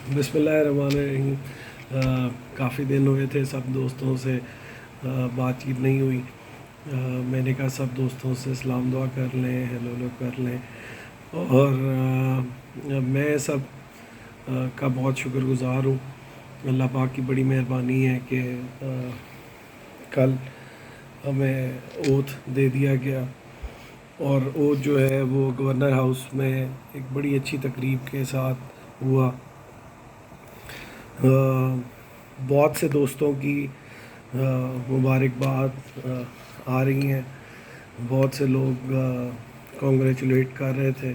بسم اللہ الرحمن الرحیم۔ کافی دن ہوئے تھے، سب دوستوں سے بات چیت نہیں ہوئی۔ میں نے کہا سب دوستوں سے سلام دعا کر لیں، ہیلو ہیلو کر لیں، اور میں سب کا بہت شکر گزار ہوں۔ اللہ پاک کی بڑی مہربانی ہے کہ کل ہمیں اوتھ دے دیا گیا، اور اوتھ جو ہے وہ گورنر ہاؤس میں ایک بڑی اچھی تقریب کے ساتھ ہوا۔ بہت سے دوستوں کی مبارکباد آ رہی ہیں، بہت سے لوگ کانگریچولیٹ کر رہے تھے،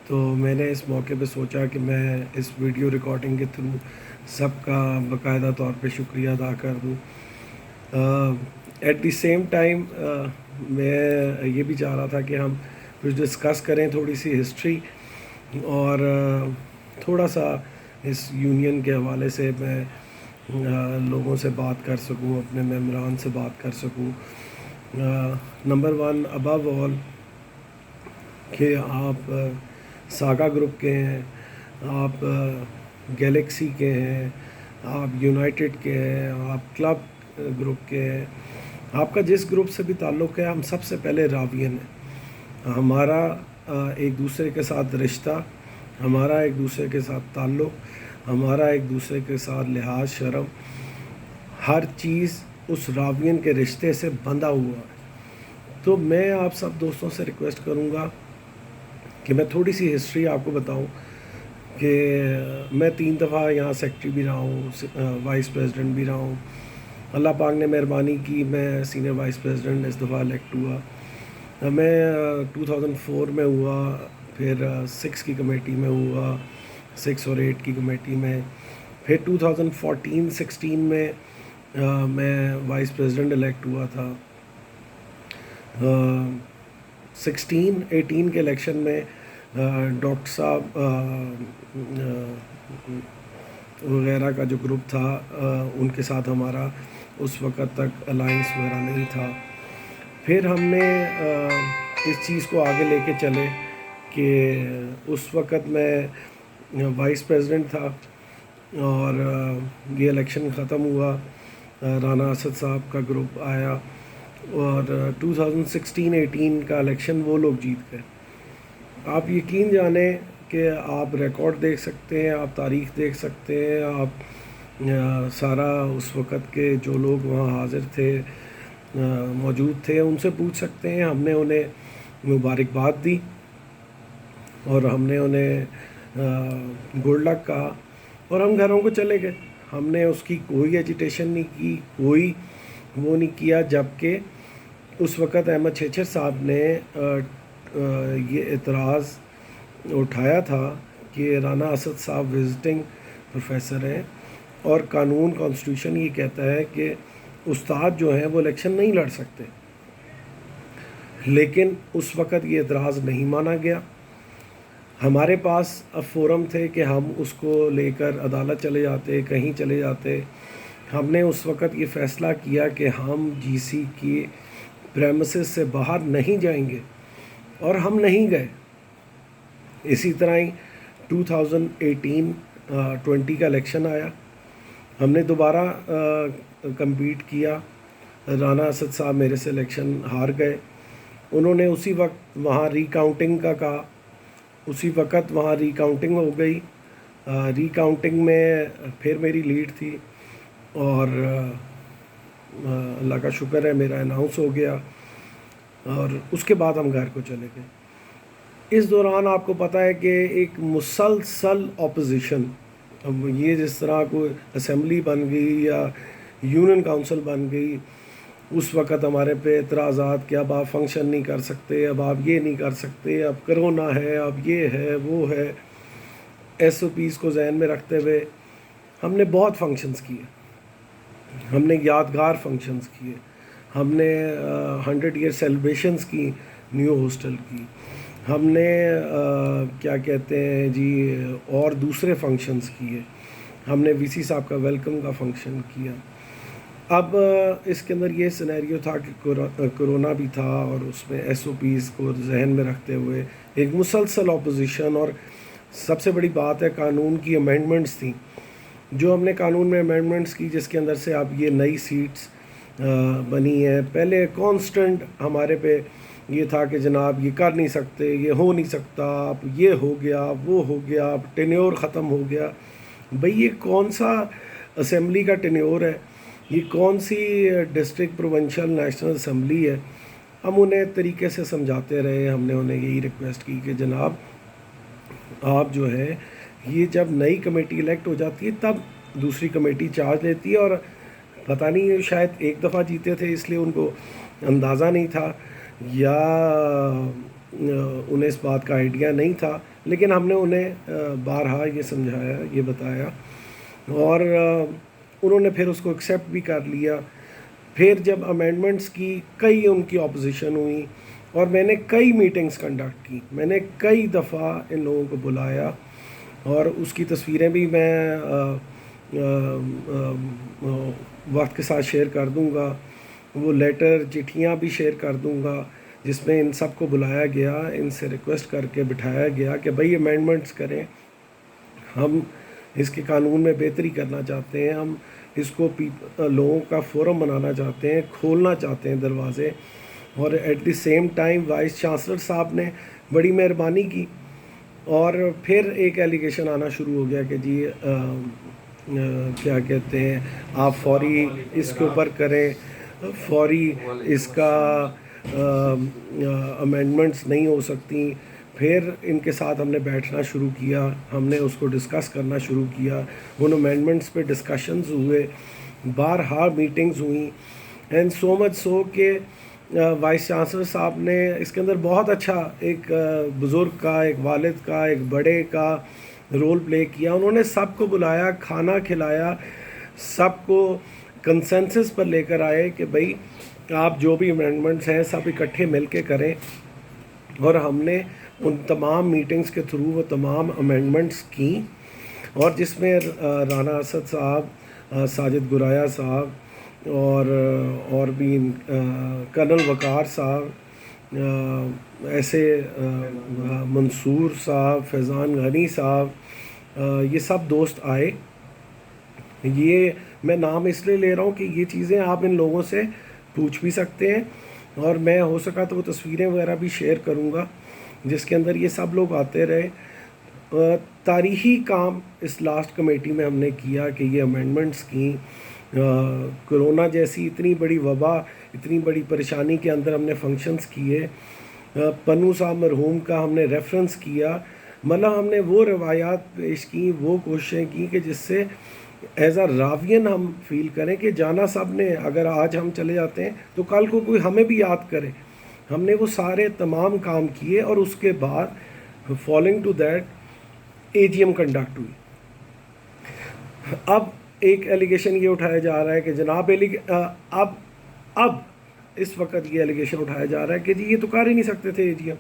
تو میں نے اس موقع پہ سوچا کہ میں اس ویڈیو ریکارڈنگ کے تھرو سب کا باقاعدہ طور پہ شکریہ ادا کر دوں۔ ایٹ دی سیم ٹائم میں یہ بھی چاہ رہا تھا کہ ہم کچھ ڈسکس کریں، تھوڑی سی ہسٹری، اور تھوڑا سا اس یونین کے حوالے سے میں لوگوں سے بات کر سکوں، اپنے ممبران سے بات کر سکوں۔ نمبر ون ابو آل کہ آپ ساگا گروپ کے ہیں، آپ گیلیکسی کے ہیں، آپ یونائٹڈ کے ہیں، آپ کلب گروپ کے ہیں، آپ کا جس گروپ سے بھی تعلق ہے، ہم سب سے پہلے راوین ہیں۔ ہمارا ایک دوسرے کے ساتھ رشتہ، ہمارا ایک دوسرے کے ساتھ تعلق، ہمارا ایک دوسرے کے ساتھ لحاظ، شرم، ہر چیز اس راوین کے رشتے سے بندھا ہوا ہے۔ تو میں آپ سب دوستوں سے ریکویسٹ کروں گا کہ میں تھوڑی سی ہسٹری آپ کو بتاؤں کہ میں 3 دفعہ یہاں سیکٹری بھی رہا ہوں، وائس پریزیڈنٹ بھی رہا ہوں۔ اللہ پاک نے مہربانی کی، میں سینئر وائس پریزیڈنٹ اس دفعہ الیکٹ ہوا۔ میں 2004 میں ہوا، پھر 6 کی کمیٹی میں ہوا، 6 اور 8 کی کمیٹی میں، پھر 2014-16 میں میں وائس پریزیڈنٹ الیکٹ ہوا تھا۔ 16-18 کے الیکشن میں ڈاکٹر صاحب وغیرہ کا جو گروپ تھا، ان کے ساتھ ہمارا اس وقت تک الائنس وغیرہ نہیں تھا۔ پھر ہم نے اس چیز کو آگے لے کے چلے کہ اس وقت میں وائس پریزیڈنٹ تھا، اور یہ الیکشن ختم ہوا، رانا اسد صاحب کا گروپ آیا، اور 2016-18 کا الیکشن وہ لوگ جیت گئے۔ آپ یقین جانیں کہ آپ ریکارڈ دیکھ سکتے ہیں، آپ تاریخ دیکھ سکتے ہیں، آپ سارا اس وقت کے جو لوگ وہاں حاضر تھے، موجود تھے، ان سے پوچھ سکتے ہیں۔ ہم نے انہیں مبارکباد دی، اور ہم نے انہیں گڈ لک کہا، اور ہم گھروں کو چلے گئے۔ ہم نے اس کی کوئی ایجیٹیشن نہیں کی، کوئی وہ نہیں کیا، جبکہ اس وقت احمد چھیچھر صاحب نے یہ اعتراض اٹھایا تھا کہ رانا اسد صاحب وزٹنگ پروفیسر ہیں، اور قانون کانسٹیٹیوشن یہ کہتا ہے کہ استاد جو ہیں وہ الیکشن نہیں لڑ سکتے، لیکن اس وقت یہ اعتراض نہیں مانا گیا۔ ہمارے پاس اب فورم تھے کہ ہم اس کو لے کر عدالت چلے جاتے، کہیں چلے جاتے۔ ہم نے اس وقت یہ فیصلہ کیا کہ ہم جی سی کی پریمسز سے باہر نہیں جائیں گے، اور ہم نہیں گئے۔ اسی طرح ہی 2018-20 کا الیکشن آیا، ہم نے دوبارہ کمپیٹ کیا۔ رانا اسد صاحب میرے سے الیکشن ہار گئے۔ انہوں نے اسی وقت وہاں ری کاؤنٹنگ کا کہا، اسی وقت وہاں ری کاؤنٹنگ ہو گئی۔ ری کاؤنٹنگ میں پھر میری لیڈ تھی، اور اللہ کا شکر ہے میرا اناؤنس ہو گیا، اور اس کے بعد ہم گھر کو چلے گئے۔ اس دوران آپ کو پتہ ہے کہ ایک مسلسل اپوزیشن، اب یہ جس طرح کوئی اسمبلی بن گئی یا یونین کونسل بن گئی، اس وقت ہمارے پہ اعتراضات کہ اب آپ فنکشن نہیں کر سکتے، اب آپ یہ نہیں کر سکتے، اب کرونا ہے، اب یہ ہے، وہ ہے۔ ایس او پیز کو ذہن میں رکھتے ہوئے ہم نے بہت فنکشنز کیے، ہم نے یادگار فنکشنز کیے، ہم نے 100 ایئر سیلیبریشنز کی نیو ہاسٹل کی، ہم نے کیا کہتے ہیں جی اور دوسرے فنکشنز کیے، ہم نے وی سی صاحب کا ویلکم کا فنکشن کیا۔ اب اس کے اندر یہ سینیریو تھا کہ کرونا بھی تھا، اور اس میں ایس او پیز کو ذہن میں رکھتے ہوئے ایک مسلسل اپوزیشن، اور سب سے بڑی بات ہے قانون کی امینڈمنٹس تھیں جو ہم نے قانون میں امینڈمنٹس کی، جس کے اندر سے اب یہ نئی سیٹس بنی ہیں. پہلے کانسٹنٹ ہمارے پہ یہ تھا کہ جناب یہ کر نہیں سکتے، یہ ہو نہیں سکتا، اب یہ ہو گیا، وہ ہو گیا، اب ٹینیور ختم ہو گیا. بھئی یہ کون سا اسمبلی کا ٹینیور ہے؟ یہ کون سی ڈسٹرکٹ پروونشل نیشنل اسمبلی ہے؟ ہم انہیں طریقے سے سمجھاتے رہے. ہم نے انہیں یہی ریکویسٹ کی کہ جناب آپ جو ہے یہ جب نئی کمیٹی الیکٹ ہو جاتی ہے تب دوسری کمیٹی چارج لیتی ہے، اور پتہ نہیں شاید ایک دفعہ جیتے تھے اس لیے ان کو اندازہ نہیں تھا یا انہیں اس بات کا آئیڈیا نہیں تھا، لیکن ہم نے انہیں بارہا یہ سمجھایا، یہ بتایا، اور انہوں نے پھر اس کو ایکسیپٹ بھی کر لیا. پھر جب امینڈمنٹس کی کئی ان کی اپوزیشن ہوئی اور میں نے کئی میٹنگز کنڈکٹ کی، میں نے کئی دفعہ ان لوگوں کو بلایا، اور اس کی تصویریں بھی میں وقت کے ساتھ شیئر کر دوں گا. وہ لیٹر چٹھیاں بھی شیئر کر دوں گا جس میں ان سب کو بلایا گیا، ان سے ریکویسٹ کر کے بٹھایا گیا کہ بھئی امینڈمنٹس کریں، ہم اس کے قانون میں بہتری کرنا چاہتے ہیں، ہم اس کو لوگوں کا فورم بنانا چاہتے ہیں، کھولنا چاہتے ہیں دروازے. اور at the same time vice chancellor صاحب نے بڑی مہربانی کی، اور پھر ایک ایلیگیشن آنا شروع ہو گیا کہ جی کیا کہتے ہیں آپ فوری اس کے اوپر کریں، فوری اس کا امینڈمنٹس نہیں ہو سکتی. پھر ان کے ساتھ ہم نے بیٹھنا شروع کیا، ہم نے اس کو ڈسکس کرنا شروع کیا، ان امینڈمنٹس پہ ڈسکشنز ہوئے، بارہا میٹنگز ہوئیں. اینڈ سو مچ سو کہ وائس چانسلر صاحب نے اس کے اندر بہت اچھا ایک بزرگ کا، ایک والد کا، ایک بڑے کا رول پلے کیا. انہوں نے سب کو بلایا، کھانا کھلایا، سب کو کنسنسس پر لے کر آئے کہ بھئی آپ جو بھی امینڈمنٹس ہیں سب اکٹھے مل کے کریں. اور ہم نے ان تمام میٹنگز کے تھرو وہ تمام امینڈمنٹس کی، اور جس میں رانا اسد صاحب، ساجد گرایا صاحب، اور بھی کرنل وقار صاحب، ایسے منصور صاحب، فیضان غنی صاحب، یہ سب دوست آئے. یہ میں نام اس لیے لے رہا ہوں کہ یہ چیزیں آپ ان لوگوں سے پوچھ بھی سکتے ہیں، اور میں ہو سکا تو وہ تصویریں وغیرہ بھی شیئر کروں گا جس کے اندر یہ سب لوگ آتے رہے. تاریخی کام اس لاسٹ کمیٹی میں ہم نے کیا کہ یہ امینڈمنٹس کی. کرونا جیسی اتنی بڑی وبا، اتنی بڑی پریشانی کے اندر ہم نے فنکشنز کیے. پنو صاحب مرحوم کا ہم نے ریفرنس کیا، مطلب ہم نے وہ روایات پیش کی، وہ کوششیں کی کہ جس سے ایز اے راوین ہم فیل کریں کہ جانا صاحب نے اگر آج ہم چلے جاتے ہیں تو کل کو کوئی ہمیں بھی یاد کرے. ہم نے وہ سارے تمام کام کیے، اور اس کے بعد following to that A G M conduct ہوئی. اب ایک ایلیگیشن یہ اٹھایا جا رہا ہے کہ جناب اب اس وقت یہ ایلیگیشن اٹھایا جا رہا ہے کہ جی یہ تو کر ہی نہیں سکتے تھے اے جی ایم،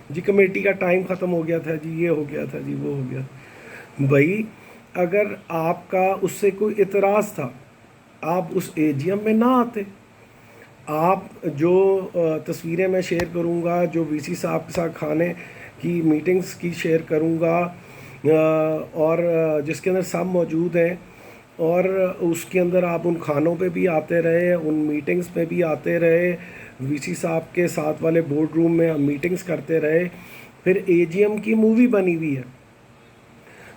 جی کمیٹی کا ٹائم ختم ہو گیا تھا، جی یہ ہو گیا تھا، جی وہ ہو گیا. بھائی اگر آپ کا اس سے کوئی اعتراض تھا آپ اس اے جی ایم میں نہ آتے. آپ جو تصویریں میں شیئر کروں گا، جو وی سی صاحب کے ساتھ کھانے کی میٹنگز کی شیئر کروں گا، اور جس کے اندر سب موجود ہیں، اور اس کے اندر آپ ان کھانوں پہ بھی آتے رہے، ان میٹنگز پہ بھی آتے رہے، وی سی صاحب کے ساتھ والے بورڈ روم میں ہم میٹنگز کرتے رہے. پھر اے جی ایم کی مووی بنی ہوئی ہے.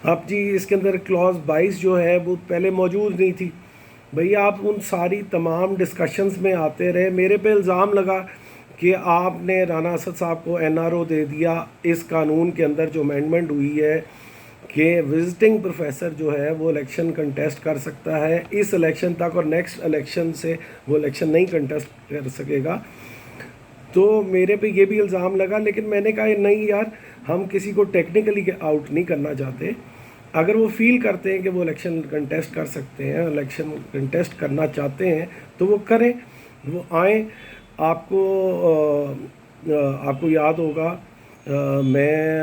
اب جی اس کے اندر کلاس 22 جو ہے وہ پہلے موجود نہیں تھی. بھئی آپ ان ساری تمام ڈسکشنز میں آتے رہے. میرے پہ الزام لگا کہ آپ نے رانا اسد صاحب کو این آر او دے دیا. اس قانون کے اندر جو امینڈمنٹ ہوئی ہے کہ وزٹنگ پروفیسر جو ہے وہ الیکشن کنٹیسٹ کر سکتا ہے اس الیکشن تک، اور نیکسٹ الیکشن سے وہ الیکشن نہیں کنٹیسٹ کر سکے گا. تو میرے پہ یہ بھی الزام لگا، لیکن میں نے کہا نہیں یار، ہم کسی کو ٹیکنیکلی آؤٹ نہیں کرنا چاہتے. اگر وہ فیل کرتے ہیں کہ وہ الیکشن کنٹیسٹ کر سکتے ہیں، الیکشن کنٹیسٹ کرنا چاہتے ہیں تو وہ کریں، وہ آئیں. آپ کو یاد ہوگا، میں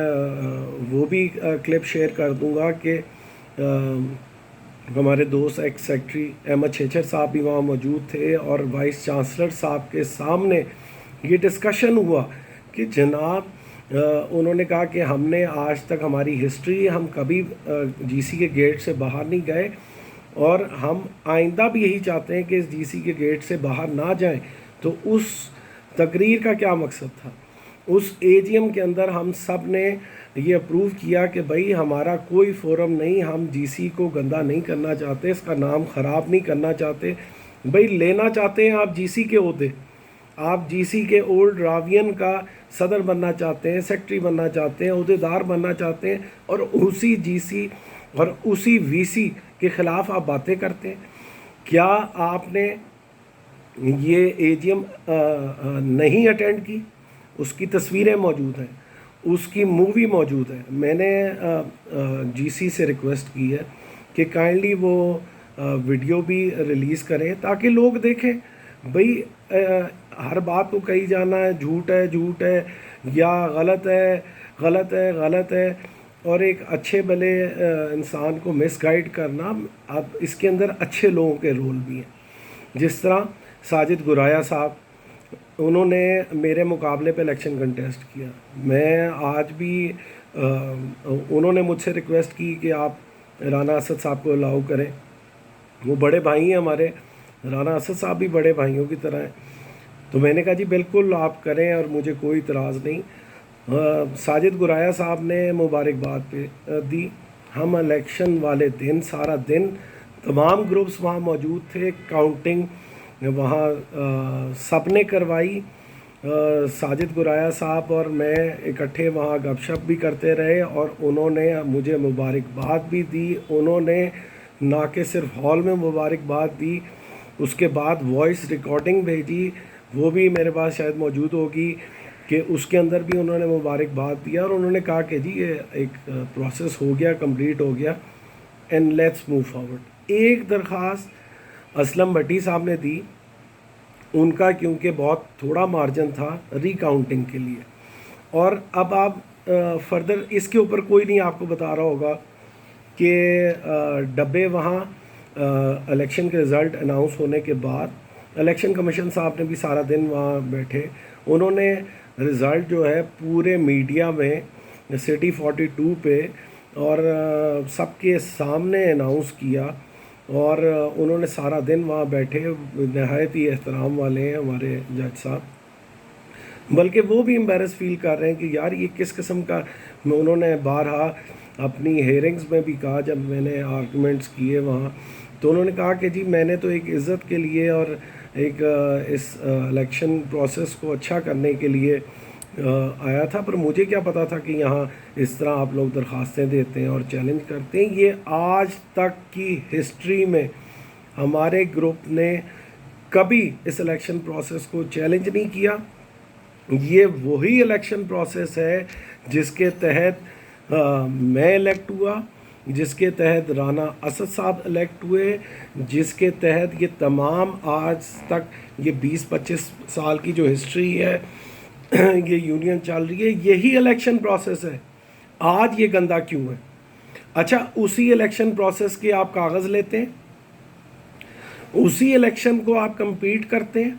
وہ بھی کلپ شیئر کر دوں گا کہ ہمارے دوست ایکس سیکٹری احمد چھیچر صاحب بھی وہاں موجود تھے، اور وائس چانسلر صاحب کے سامنے یہ ڈسکشن ہوا کہ جناب انہوں نے کہا کہ ہم نے آج تک ہماری ہسٹری ہم کبھی جی سی کے گیٹ سے باہر نہیں گئے اور ہم آئندہ بھی یہی چاہتے ہیں کہ اس جی سی کے گیٹ سے باہر نہ جائیں. تو اس تقریر کا کیا مقصد تھا؟ اس اے جی ایم کے اندر ہم سب نے یہ اپروو کیا کہ بھائی ہمارا کوئی فورم نہیں, ہم جی سی کو گندہ نہیں کرنا چاہتے, اس کا نام خراب نہیں کرنا چاہتے. بھائی لینا چاہتے ہیں آپ جی سی کے عہدے, آپ جی سی کے اولڈ راوین کا صدر بننا چاہتے ہیں, سیکٹری بننا چاہتے ہیں, عہدیدار بننا چاہتے ہیں, اور اسی جی سی اور اسی وی سی کے خلاف آپ باتیں کرتے ہیں. کیا آپ نے یہ اے جی ایم نہیں اٹینڈ کی؟ اس کی تصویریں موجود ہیں, اس کی مووی موجود ہے. میں نے جی سی سے ریکویسٹ کی ہے کہ کائنڈلی وہ ویڈیو بھی ریلیز کریں تاکہ لوگ دیکھیں. بھئی ہر بات کو کہی جانا ہے جھوٹ ہے جھوٹ ہے, یا غلط ہے غلط ہے غلط ہے, اور ایک اچھے بھلے انسان کو مس گائیڈ کرنا. اب اس کے اندر اچھے لوگوں کے رول بھی ہیں, جس طرح ساجد گرایا صاحب, انہوں نے میرے مقابلے پہ الیکشن کنٹیسٹ کیا. میں آج بھی انہوں نے مجھ سے ریکویسٹ کی کہ آپ رانا اسد صاحب کو الاؤ کریں, وہ بڑے بھائی ہیں ہمارے, رانا اسد صاحب بھی بڑے بھائیوں کی طرح ہیں. تو میں نے کہا جی بالکل آپ کریں اور مجھے کوئی اعتراض نہیں. ساجد گرایا صاحب نے مبارکباد پہ دی. ہم الیکشن والے دن سارا دن تمام گروپس وہاں موجود تھے, کاؤنٹنگ وہاں سب نے کروائی. ساجد گرایا صاحب اور میں اکٹھے وہاں گپ شپ بھی کرتے رہے, اور انہوں نے مجھے مبارکباد بھی دی. انہوں نے نہ کہ صرف ہال میں مبارکباد دی, اس کے بعد وائس ریکارڈنگ بھیجی, وہ بھی میرے پاس شاید موجود ہوگی, کہ اس کے اندر بھی انہوں نے مبارکباد دیا. اور انہوں نے کہا کہ جی یہ ایک پروسیس ہو گیا, کمپلیٹ ہو گیا, اینڈ لیٹس موو فارورڈ. ایک درخواست اسلم بھٹی صاحب نے دی, ان کا کیونکہ بہت تھوڑا مارجن تھا ری کاؤنٹنگ کے لیے. اور اب آپ فردر اس کے اوپر کوئی نہیں آپ کو بتا رہا ہوگا کہ ڈبے وہاں الیکشن کے رزلٹ اناؤنس ہونے کے بعد الیکشن کمیشن صاحب نے بھی سارا دن وہاں بیٹھے. انہوں نے رزلٹ جو ہے پورے میڈیا میں سٹی 42 پہ اور سب کے سامنے اناؤنس کیا, اور انہوں نے سارا دن وہاں بیٹھے. نہایت ہی احترام والے ہیں ہمارے جج صاحب, بلکہ وہ بھی امبیرس فیل کر رہے ہیں کہ یار یہ کس قسم کا. انہوں نے بارہا اپنی ہیئرنگز میں بھی کہا, جب میں نے آرگومنٹس کیے وہاں, تو انہوں نے کہا کہ جی میں نے تو ایک عزت کے لیے اور ایک اس الیکشن پروسیس کو اچھا کرنے کے لیے آیا تھا, پر مجھے کیا پتا تھا کہ یہاں اس طرح آپ لوگ درخواستیں دیتے ہیں اور چیلنج کرتے ہیں. یہ آج تک کی ہسٹری میں ہمارے گروپ نے کبھی اس الیکشن پروسیس کو چیلنج نہیں کیا. یہ وہی الیکشن پروسیس ہے جس کے تحت میں الیکٹ ہوا, جس کے تحت رانا اسد صاحب الیکٹ ہوئے, جس کے تحت یہ تمام آج تک یہ 20-25 سال کی جو ہسٹری ہے یہ یونین چل رہی ہے, یہی الیکشن پروسیس ہے. آج یہ گندہ کیوں ہے؟ اچھا اسی الیکشن پروسیس کے آپ کاغذ لیتے ہیں, اسی الیکشن کو آپ کمپیٹ کرتے ہیں,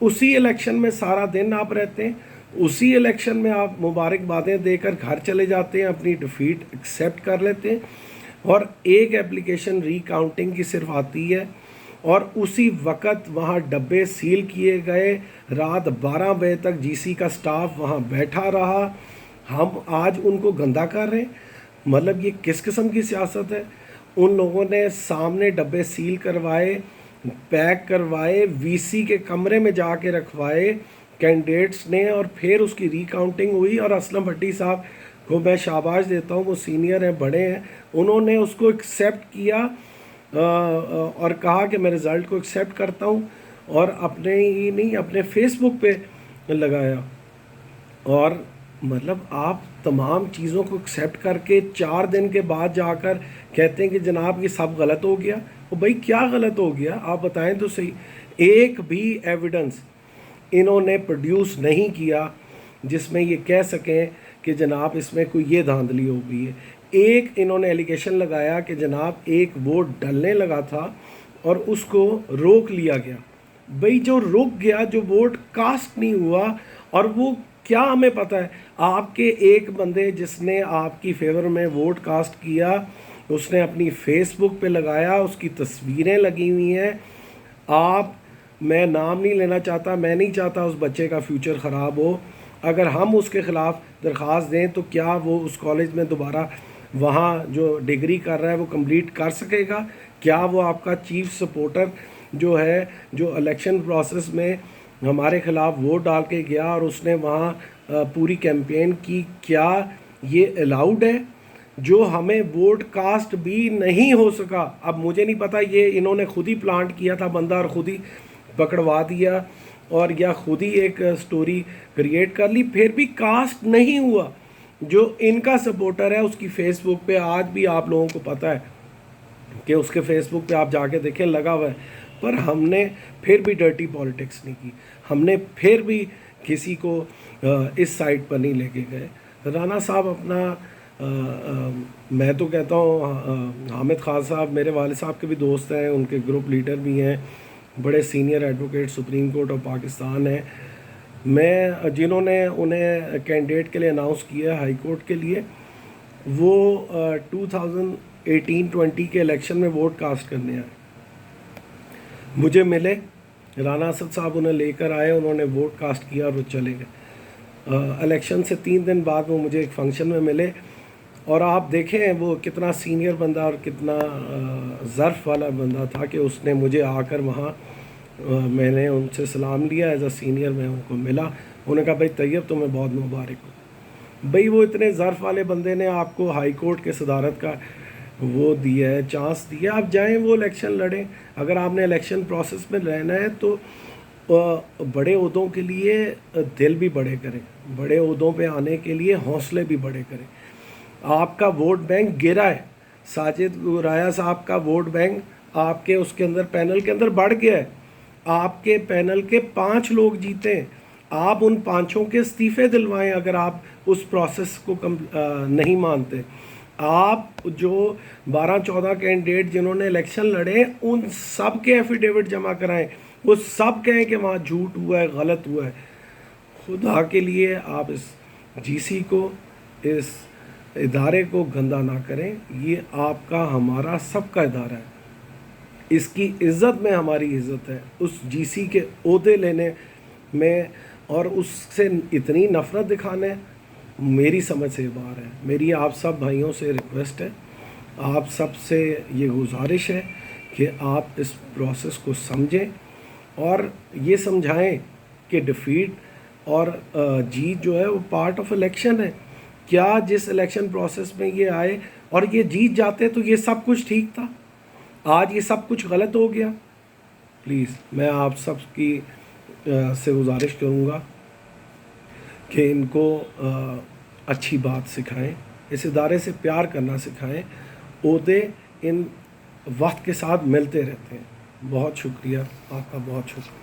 اسی الیکشن میں سارا دن آپ رہتے ہیں, اسی الیکشن میں آپ مبارکبادیں دے کر گھر چلے جاتے ہیں, اپنی ڈیفیٹ ایکسیپٹ کر لیتے ہیں, اور ایک اپلیکیشن ری کاؤنٹنگ کی صرف آتی ہے, اور اسی وقت وہاں ڈبے سیل کیے گئے. رات 12 بجے تک جی سی کا سٹاف وہاں بیٹھا رہا. ہم آج ان کو گندہ کر رہے ہیں. مطلب یہ کس قسم کی سیاست ہے؟ ان لوگوں نے سامنے ڈبے سیل کروائے, پیک کروائے, وی سی کے کمرے میں جا کے رکھوائے کینڈیڈیٹس نے, اور پھر اس کی ری کاؤنٹنگ ہوئی. اور اسلم بھٹی صاحب کو میں شاباش دیتا ہوں, وہ سینئر ہیں, بڑے ہیں, انہوں نے اس کو ایکسیپٹ کیا اور کہا کہ میں رزلٹ کو ایکسیپٹ کرتا ہوں, اور اپنے ہی نہیں اپنے فیس بک پہ لگایا. اور مطلب آپ تمام چیزوں کو ایکسیپٹ کر کے 4 دن کے بعد جا کر کہتے ہیں کہ جناب یہ سب غلط ہو گیا. اور بھائی کیا غلط ہو گیا آپ بتائیں تو صحیح. ایک بھی ایویڈنس انہوں نے پروڈیوس نہیں کیا جس میں یہ کہہ سکیں کہ جناب اس میں کوئی یہ دھاندلی ہو گئی ہے. ایک انہوں نے ایلیگیشن لگایا کہ جناب ایک ووٹ ڈلنے لگا تھا اور اس کو روک لیا گیا. بھئی جو رک گیا, جو ووٹ کاسٹ نہیں ہوا, اور وہ کیا ہمیں پتہ ہے؟ آپ کے ایک بندے جس نے آپ کی فیور میں ووٹ کاسٹ کیا، اس نے اپنی فیس بک پہ لگایا، اس کی تصویریں لگی ہوئی ہیں. آپ، میں نام نہیں لینا چاہتا، میں نہیں چاہتا اس بچے کا فیوچر خراب ہو. اگر ہم اس کے خلاف درخواست دیں تو کیا وہ اس کالج میں دوبارہ وہاں جو ڈگری کر رہا ہے وہ کمپلیٹ کر سکے گا؟ کیا وہ آپ کا چیف سپورٹر جو ہے، جو الیکشن پروسیس میں ہمارے خلاف ووٹ ڈال کے گیا اور اس نے وہاں پوری کیمپین کی، کیا یہ الاؤڈ ہے؟ جو ہمیں ووٹ کاسٹ بھی نہیں ہو سکا. اب مجھے نہیں پتا یہ انہوں نے خود ہی پلانٹ کیا تھا بندہ اور خود ہی پکڑوا دیا، اور یا خود ہی ایک سٹوری کریٹ کر لی، پھر بھی کاسٹ نہیں ہوا. جو ان کا سپورٹر ہے اس کی فیس بک پہ آج بھی آپ لوگوں کو پتہ ہے کہ اس کے فیس بک پہ آپ جا کے دیکھیں لگا ہوا ہے. پر ہم نے پھر بھی ڈرٹی پالیٹکس نہیں کی، ہم نے پھر بھی کسی کو اس سائٹ پر نہیں لے کے گئے. رانا صاحب اپنا میں تو کہتا ہوں، حامد خان صاحب میرے والد صاحب کے بھی دوست ہیں، ان کے گروپ لیڈر بھی ہیں، بڑے senior advocate supreme court of Pakistan ہیں. میں جنہوں نے انہیں کینڈیڈیٹ کے لیے اناؤنس کیا ہائی کورٹ کے لیے، وہ 2018-20 کے الیکشن میں ووٹ کاسٹ کرنے آئے، مجھے ملے، رانا اسد صاحب انہیں لے کر آئے، انہوں نے ووٹ کاسٹ کیا اور وہ چلے گئے. الیکشن سے 3 دن بعد وہ مجھے ایک فنکشن میں ملے، اور آپ دیکھیں وہ کتنا سینئر بندہ اور کتنا ظرف والا بندہ تھا کہ اس نے مجھے آ کر وہاں، میں نے ان سے سلام لیا ایز اے سینئر، میں ان کو ملا، انہوں نے کہا بھائی طیب تمہیں بہت مبارک ہو. بھائی وہ اتنے ظرف والے بندے نے آپ کو ہائی کورٹ کے صدارت کا وہ دیا ہے، چانس دیا ہے، آپ جائیں وہ الیکشن لڑیں. اگر آپ نے الیکشن پروسیس میں رہنا ہے تو بڑے عہدوں کے لیے دل بھی بڑے کریں، بڑے عہدوں پہ آنے کے لیے حوصلے بھی بڑے کریں. آپ کا ووٹ بینک گرا ہے، ساجد رایا صاحب کا ووٹ بینک آپ کے اس کے اندر پینل کے اندر بڑھ گیا ہے. آپ کے پینل کے 5 لوگ جیتے ہیں، آپ ان 5 کے استعفے دلوائیں اگر آپ اس پروسیس کو نہیں مانتے. آپ جو 12-14 کینڈیڈیٹ جنہوں نے الیکشن لڑے ان سب کے ایفیڈیوٹ جمع کرائیں، وہ سب کہیں کہ وہاں جھوٹ ہوا ہے، غلط ہوا ہے. خدا کے لیے آپ اس جی سی کو، اس ادارے کو گندا نہ کریں. یہ آپ کا، ہمارا سب کا ادارہ ہے، اس کی عزت میں ہماری عزت ہے. اس جی سی کے عہدے لینے میں اور اس سے اتنی نفرت دکھانے میری سمجھ سے باہر ہے. میری آپ سب بھائیوں سے ریکویسٹ ہے، آپ سب سے یہ گزارش ہے کہ آپ اس پروسیس کو سمجھیں اور یہ سمجھائیں کہ ڈیفیٹ اور جیت جو ہے وہ پارٹ آف الیکشن ہے. کیا جس الیکشن پروسیس میں یہ آئے اور یہ جیت جاتے تو یہ سب کچھ ٹھیک تھا؟ آج یہ سب کچھ غلط ہو گیا. پلیز میں آپ سب کی سے گزارش کروں گا کہ ان کو اچھی بات سکھائیں، اس ادارے سے پیار کرنا سکھائیں. عہدے ان وقت کے ساتھ ملتے رہتے ہیں. بہت شکریہ، آپ کا بہت شکریہ.